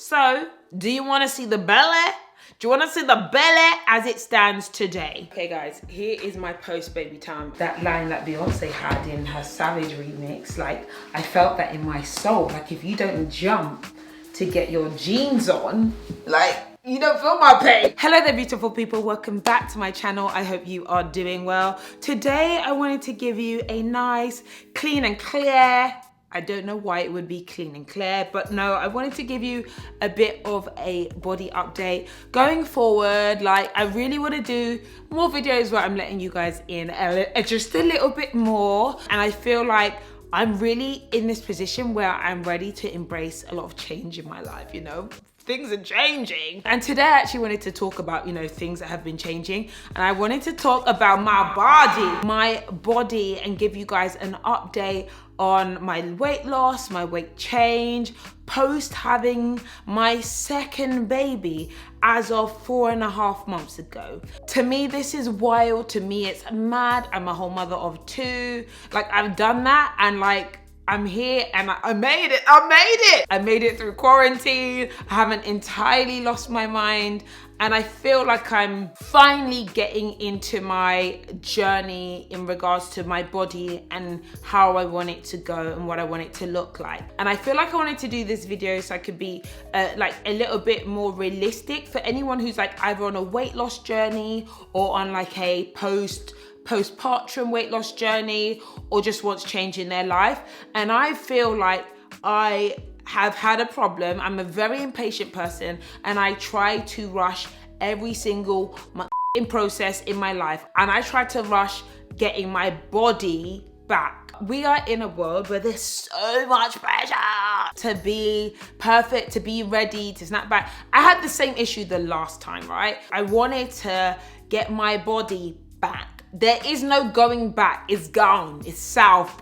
So, do you want to see the belly? Do you want to see the belly as it stands today? Okay guys, here is my post baby time. That line that Beyonce had in her Savage remix, like I felt that in my soul. Like if you don't jump to get your jeans on, like you don't feel my pain. Hello there beautiful people, welcome back to my channel. I hope you are doing well. Today I wanted to give you a nice, clean and clear, I don't know why it would be clean and clear, but no, I wanted to give you a bit of a body update. Going forward, like I really want to do more videos where I'm letting you guys in just a little bit more. And I feel like I'm really in this position where I'm ready to embrace a lot of change in my life, you know? Things are changing. And today I actually wanted to talk about, you know, things that have been changing. And I wanted to talk about my body and give you guys an update on my weight loss, my weight change, post having my second baby as of 4.5 months ago. To me, this is wild. To me, it's mad. I'm a whole mother of 2. Like I've done that and like, I'm here and I made it. I made it through quarantine. I haven't entirely lost my mind. And I feel like I'm finally getting into my journey in regards to my body and how I want it to go and what I want it to look like. And I feel like I wanted to do this video so I could be like a little bit more realistic for anyone who's like either on a weight loss journey or on like a postpartum weight loss journey or just wants change in their life. And I feel like I have had a problem. I'm a very impatient person and I try to rush every single process in my life. And I try to rush getting my body back. We are in a world where there's so much pressure to be perfect, to be ready, to snap back. I had the same issue the last time, right? I wanted to get my body back. There is no going back. It's gone. It's south.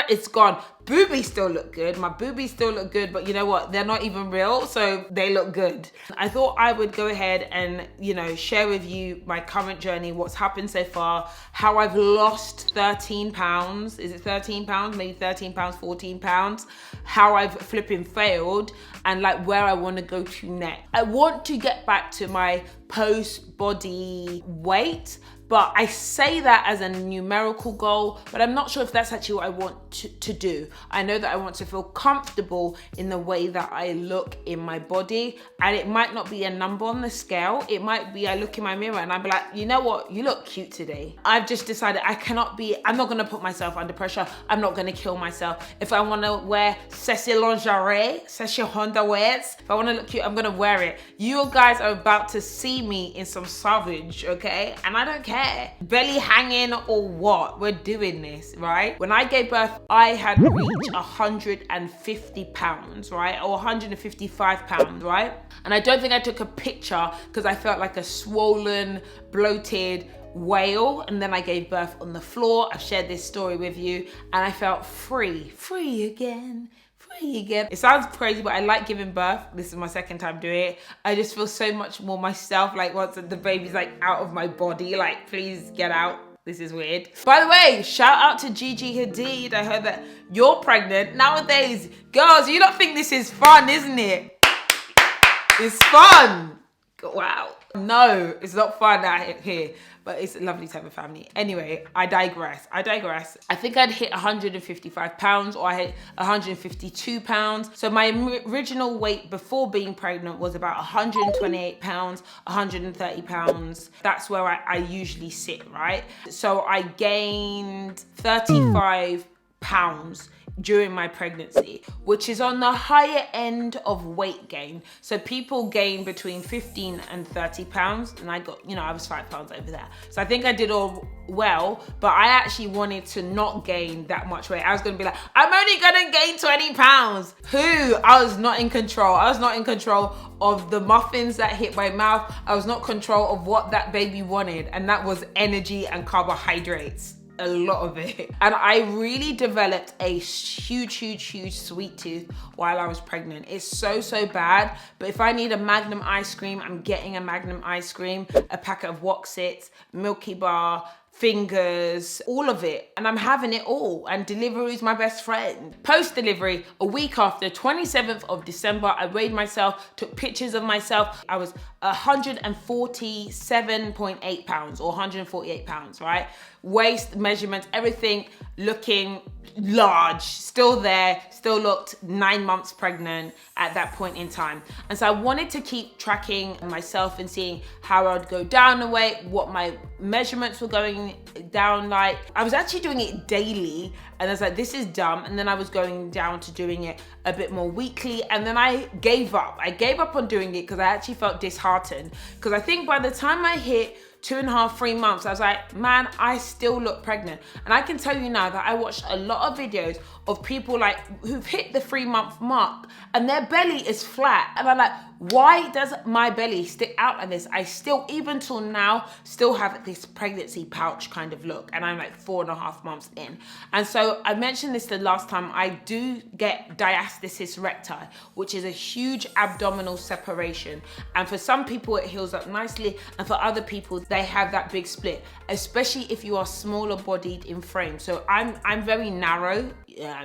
It's gone. Boobies still look good. My boobies still look good, but you know what? They're not even real, so they look good. I thought I would go ahead and, you know, share with you my current journey, what's happened so far, how I've lost 13 pounds. Is it 13 pounds? Maybe 13 pounds, 14 pounds. How I've flipping failed and like where I want to go to next. I want to get back to my post-body weight, but I say that as a numerical goal, but I'm not sure if that's actually what I want to do. I know that I want to feel comfortable in the way that I look in my body, and it might not be a number on the scale. It might be I look in my mirror and I'm like, you know what? You look cute today. I've just decided I'm not gonna put myself under pressure. I'm not gonna kill myself. If I wanna wear sexy lingerie, sexy underwears, if I wanna look cute, I'm gonna wear it. You guys are about to see me in some Savage, okay? And I don't care. Belly hanging or what, we're doing this, right? When I gave birth, I had reached 150 pounds, right? Or 155 pounds, right? And I don't think I took a picture because I felt like a swollen, bloated whale. And then I gave birth on the floor. I've shared this story with you and I felt free again. It sounds crazy, but I like giving birth. This is my second time doing it. I just feel so much more myself, like once the baby's like out of my body, like please get out. This is weird. By the way, shout out to Gigi Hadid. I heard that you're pregnant. Nowadays, girls, you don't think this is fun, isn't it? It's fun. Wow. No, it's not fun out here, but it's a lovely type of family. Anyway, I digress. I think I'd hit 155 pounds or I hit 152 pounds. So my original weight before being pregnant was about 128 pounds, 130 pounds. That's where I usually sit, right? So I gained 35 pounds during my pregnancy, which is on the higher end of weight gain. So people gain between 15 and 30 pounds and I got, you know, I was 5 pounds over there. So I think I did all well, but I actually wanted to not gain that much weight. I was gonna be like, I'm only gonna gain 20 pounds. I was not in control. I was not in control of the muffins that hit my mouth. I was not in control of what that baby wanted, and that was energy and carbohydrates. A lot of it. And I really developed a huge sweet tooth while I was pregnant. It's so bad, but if I need a Magnum ice cream, I'm getting a Magnum ice cream, a packet of Woxits, Milky Bar, fingers, all of it. And I'm having it all. And delivery is my best friend. Post-delivery, a week after, 27th of December, I weighed myself, took pictures of myself. I was 147.8 pounds or 148 pounds, right? Waist measurements, everything looking large, still there, still looked 9 months pregnant at that point in time. And so I wanted to keep tracking myself and seeing how I'd go down the weight, what my measurements were going down like. I was actually doing it daily and I was like, this is dumb. And then I was going down to doing it a bit more weekly. And then I gave up. I gave up on doing it because I actually felt disheartened. Because I think by the time I hit 2.5, 3 months, I was like, man, I still look pregnant. And I can tell you now that I watched a lot of videos of people like who've hit the 3-month mark and their belly is flat. And I'm like, why does my belly stick out like this? I still, even till now, still have this pregnancy pouch kind of look. And I'm like 4.5 months in. And so I mentioned this the last time, I do get diastasis recti, which is a huge abdominal separation. And for some people, it heals up nicely. And for other people, they have that big split, especially if you are smaller bodied in frame. So I'm very narrow,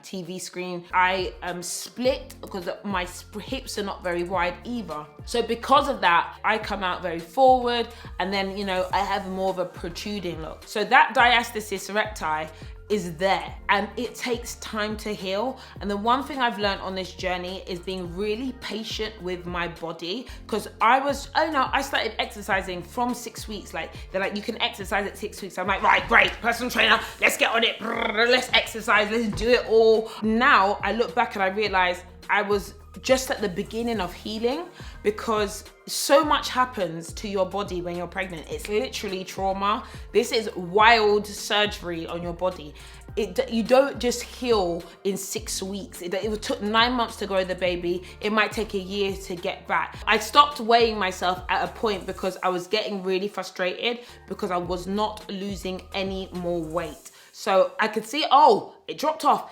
TV screen. I am split because my hips are not very wide either. So because of that, I come out very forward and then, you know, I have more of a protruding look. So that diastasis recti is there and it takes time to heal. And the one thing I've learned on this journey is being really patient with my body, because I started exercising from 6 weeks. Like they're like, you can exercise at 6 weeks. I'm like, right, great, personal trainer, let's get on it, let's exercise, let's do it all. Now I look back and I realize I was just at the beginning of healing, because so much happens to your body when you're pregnant. It's literally trauma. This is wild surgery on your body. You don't just heal in 6 weeks. It took 9 months to grow the baby. It might take a year to get back. I stopped weighing myself at a point because I was getting really frustrated because I was not losing any more weight. So I could see, oh, it dropped off.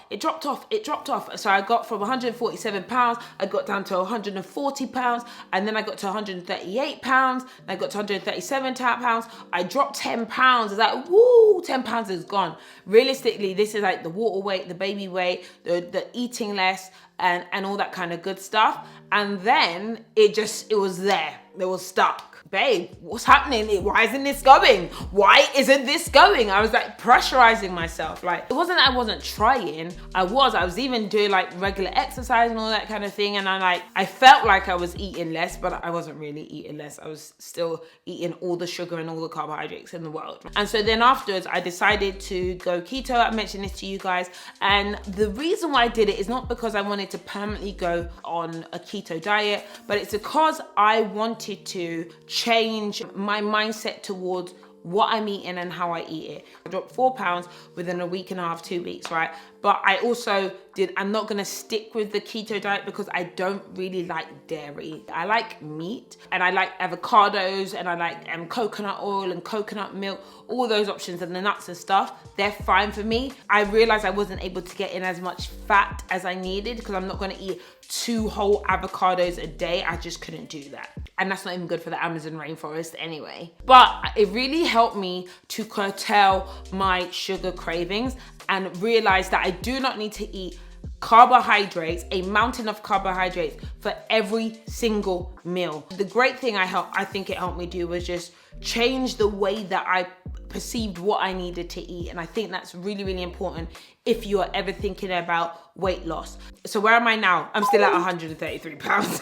So I got from 147 pounds, I got down to 140 pounds, and then I got to 138 pounds, and I got to 137 pounds. I dropped 10 pounds. It's like, woo, 10 pounds is gone. Realistically, this is like the water weight, the baby weight, the eating less, and all that kind of good stuff. And then it was there. It was stuck. Babe, what's happening? Why isn't this going? Why isn't this going? I was like pressurizing myself. Like, it wasn't that I wasn't trying. I was even doing like regular exercise and all that kind of thing. And I felt like I was eating less, but I wasn't really eating less. I was still eating all the sugar and all the carbohydrates in the world. And so then afterwards, I decided to go keto. I mentioned this to you guys. And the reason why I did it is not because I wanted to permanently go on a keto diet, but it's because I wanted to change my mindset towards what I'm eating and how I eat it. I dropped 4 pounds within a week and a half, 2 weeks, right? But I also I'm not gonna stick with the keto diet because I don't really like dairy. I like meat and I like avocados and I like coconut oil and coconut milk, all those options, and the nuts and stuff, they're fine for me. I realized I wasn't able to get in as much fat as I needed because I'm not gonna eat 2 whole avocados a day. I just couldn't do that. And that's not even good for the Amazon rainforest anyway. But it really helped me to curtail my sugar cravings and realize that I do not need to eat carbohydrates, a mountain of carbohydrates for every single meal. The great thing I think it helped me do was just change the way that I perceived what I needed to eat. And I think that's really, really important if you are ever thinking about weight loss. So where am I now? I'm still at 133 pounds.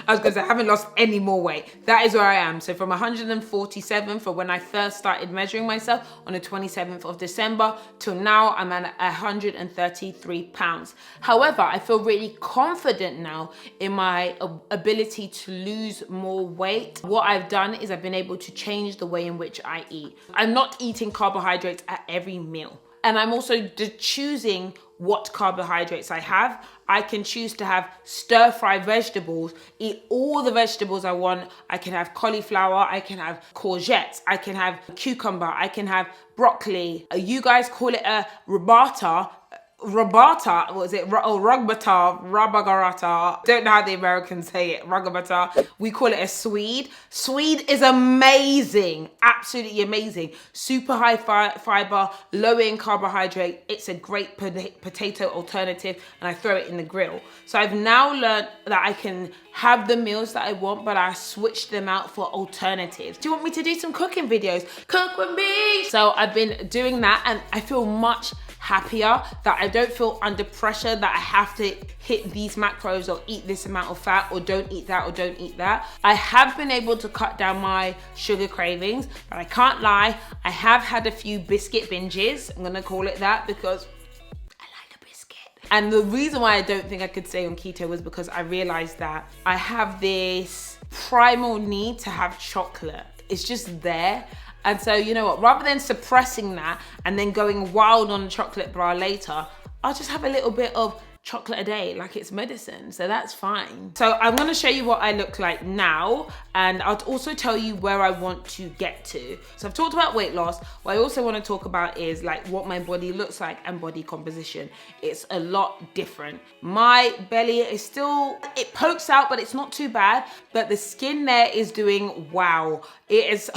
I was gonna say I haven't lost any more weight. That is where I am. So from 147 for when I first started measuring myself on the 27th of December till now, I'm at 133 pounds. However, I feel really confident now in my ability to lose more weight. What I've done is I've been able to change the way in which I eat. I'm not eating carbohydrates at every meal. And I'm also choosing what carbohydrates I have. I can choose to have stir-fry vegetables, eat all the vegetables I want. I can have cauliflower, I can have courgettes, I can have cucumber, I can have broccoli. You guys call it a rhubarba. Rabata, what is it? Rugbata. Don't know how the Americans say it. Rugbata. We call it a Swede. Swede is amazing. Absolutely amazing. Super high fiber, low in carbohydrate. It's a great potato alternative, and I throw it in the grill. So I've now learned that I can have the meals that I want, but I switch them out for alternatives. Do you want me to do some cooking videos? Cook with me. So I've been doing that, and I feel much happier, that I don't feel under pressure that I have to hit these macros or eat this amount of fat or don't eat that or don't eat that. I have been able to cut down my sugar cravings, but I can't lie, I have had a few biscuit binges. I'm gonna call it that because I like a biscuit. And the reason why I don't think I could stay on keto was because I realized that I have this primal need to have chocolate. It's just there. And so, you know what, rather than suppressing that and then going wild on a chocolate bar later, I'll just have a little bit of chocolate a day like it's medicine. So that's fine. So I'm gonna show you what I look like now, and I'll also tell you where I want to get to. So I've talked about weight loss. What I also want to talk about is like what my body looks like and body composition. It's a lot different. My belly is still, it pokes out, but it's not too bad. But the skin there is doing wow. It is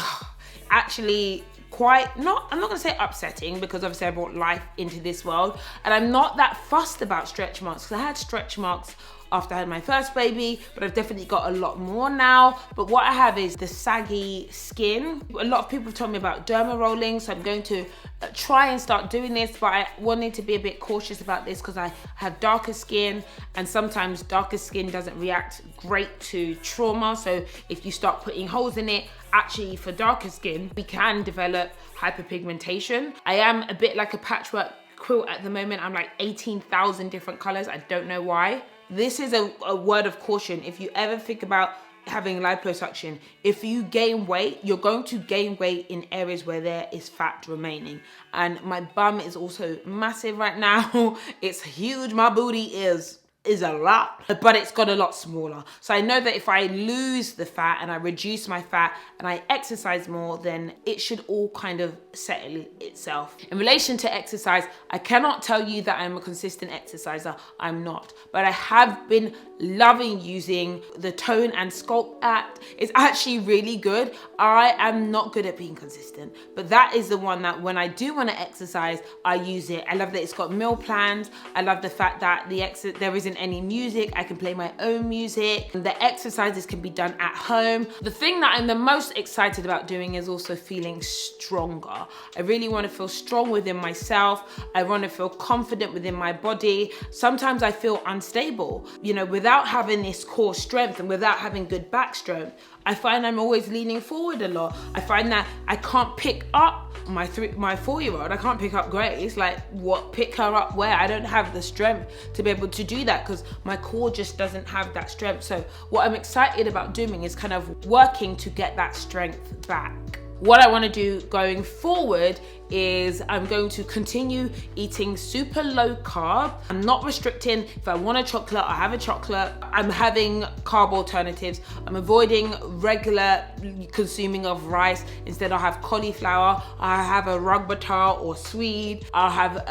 actually quite, I'm not gonna say upsetting, because obviously I brought life into this world, and I'm not that fussed about stretch marks, because I had stretch marks after I had my first baby, but I've definitely got a lot more now. But what I have is the saggy skin. A lot of people have told me about derma rolling, so I'm going to try and start doing this, but I wanted to be a bit cautious about this because I have darker skin, and sometimes darker skin doesn't react great to trauma. So if you start putting holes in it, actually for darker skin, we can develop hyperpigmentation. I am a bit like a patchwork quilt at the moment. I'm like 18,000 different colors. I don't know why. This is a word of caution. If you ever think about having liposuction, if you gain weight, you're going to gain weight in areas where there is fat remaining. And my bum is also massive right now. It's huge. My booty is a lot, but it's got a lot smaller. So I know that if I lose the fat and I reduce my fat and I exercise more, then it should all kind of settle itself. In relation to exercise, I cannot tell you that I'm a consistent exerciser. I'm not, but I have been loving using the Tone and Sculpt app. It's actually really good. I am not good at being consistent, but that is the one that when I do want to exercise, I use it. I love that it's got meal plans. I love the fact that there isn't any music. I can play my own music. The exercises can be done at home. The thing that I'm the most excited about doing is also feeling stronger. I really want to feel strong within myself. I want to feel confident within my body. Sometimes I feel unstable, you know, without having this core strength and without having good back strength. I find I'm always leaning forward a lot. I find that I can't pick up my 4-year-old. I can't pick up Grace. Like, what? Pick her up where? I don't have the strength to be able to do that because my core just doesn't have that strength. So what I'm excited about doing is kind of working to get that strength back. What I want to do going forward is I'm going to continue eating super low carb. I'm not restricting. If I want a chocolate, I have a chocolate. I'm having carb alternatives. I'm avoiding regular consuming of rice. Instead, I'll have cauliflower. I have a rugbatar or swede. I'll have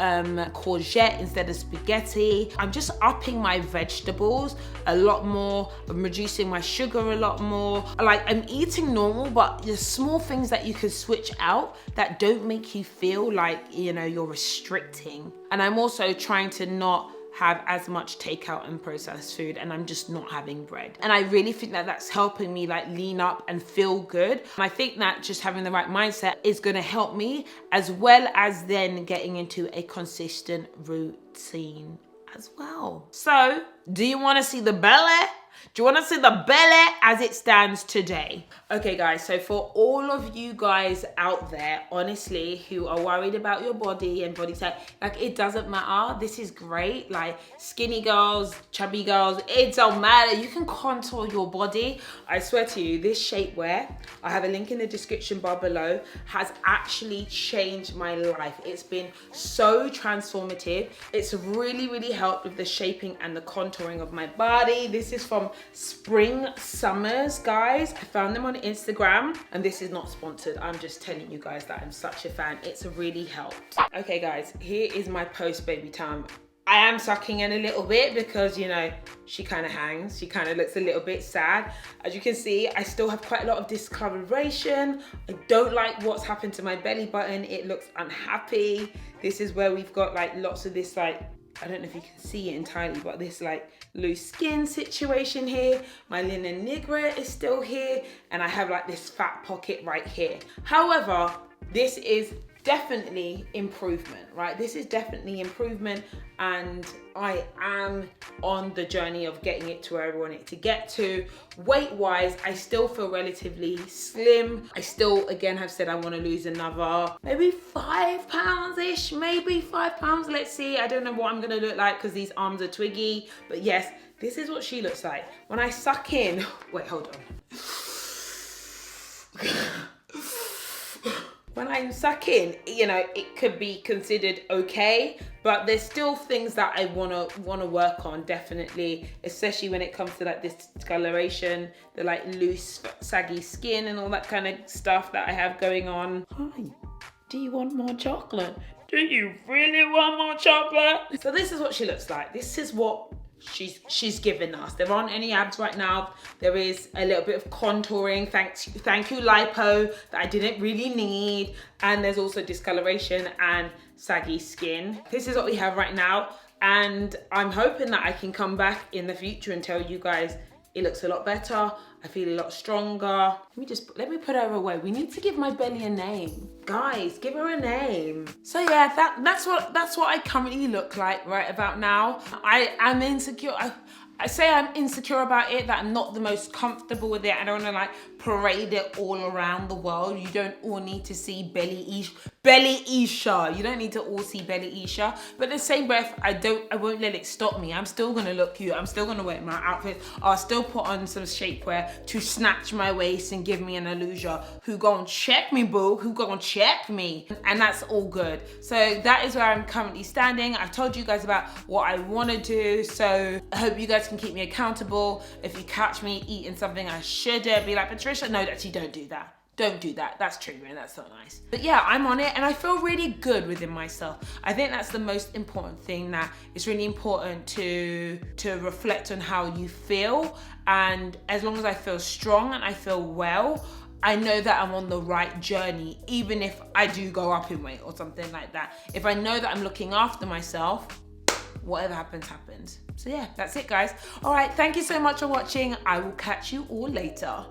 courgette instead of spaghetti. I'm just upping my vegetables a lot more. I'm reducing my sugar a lot more. Like, I'm eating normal, but there's small things that you can switch out that don't make you feel like, you know, you're restricting. And I'm also trying to not have as much takeout and processed food, and I'm just not having bread. And I really think that that's helping me like lean up and feel good. And I think that just having the right mindset is going to help me, as well as then getting into a consistent routine as well. So, do you want to see the belly? Do you want to see the belly as it stands today? Okay guys, so for all of you guys out there, honestly, who are worried about your body and body type, like, it doesn't matter. This is great. Like, skinny girls, chubby girls, it don't matter. You can contour your body. I swear to you, this shapewear, I have a link in the description bar below, has actually changed my life. It's been so transformative. It's really, really helped with the shaping and the contouring of my body. This is from from Spring Summers, guys. I found them on Instagram, and this is not sponsored. I'm just telling you guys that I'm such a fan. It's really helped. Okay, guys, here is my post baby time. I am sucking in a little bit because, you know, she kind of hangs. She kind of looks a little bit sad. As you can see, I still have quite a lot of discoloration. I don't like what's happened to my belly button. It looks unhappy. This is where we've got like lots of this, like, I don't know if you can see it entirely, but this like loose skin situation here. My linea nigra is still here, and I have like this fat pocket right here. However, this is definitely improvement, right? This is definitely improvement, and I am on the journey of getting it to where I want it to get to. Weight wise, I still feel relatively slim. I still, again, have said I want to lose another maybe 5 pounds ish, maybe 5 pounds. Let's see. I don't know what I'm gonna look like because these arms are twiggy, but yes, this is what she looks like when I suck in. Wait, hold on. When I'm sucking, you know, it could be considered okay, but there's still things that I wanna work on, definitely, especially when it comes to like this discoloration, the like loose, saggy skin and all that kind of stuff that I have going on. Hi, do you want more chocolate? Do you really want more chocolate? So this is what she looks like. This is what she's given us. There aren't any abs right now. There is a little bit of contouring, thank you lipo, that I didn't really need, and there's also discoloration and saggy skin. This is what we have right now, and I'm hoping that I can come back in the future and tell you guys it looks a lot better. I feel a lot stronger. Let me put her away. We need to give my belly a name. Guys, give her a name. So yeah, that's what I currently look like right about now. I am insecure. I say I'm insecure about it, that I'm not the most comfortable with it. I don't want to like parade it all around the world. You don't all need to see Belly Isha. You don't need to all see Belly Isha. But in the same breath, I won't let it stop me. I'm still gonna look cute. I'm still gonna wear my outfit. I'll still put on some shapewear to snatch my waist and give me an illusion. Who gon' check me, boo? Who gon' check me? And that's all good. So that is where I'm currently standing. I've told you guys about what I wanna do. So I hope you guys can keep me accountable. If you catch me eating something I shouldn't, be like, Patricia, no, actually don't do that. Don't do that. That's triggering. That's not nice. But yeah, I'm on it and I feel really good within myself. I think that's the most important thing, that it's really important to reflect on how you feel. And as long as I feel strong and I feel well, I know that I'm on the right journey, even if I do go up in weight or something like that. If I know that I'm looking after myself, whatever happens, happens. So yeah, that's it, guys. All right, thank you so much for watching. I will catch you all later.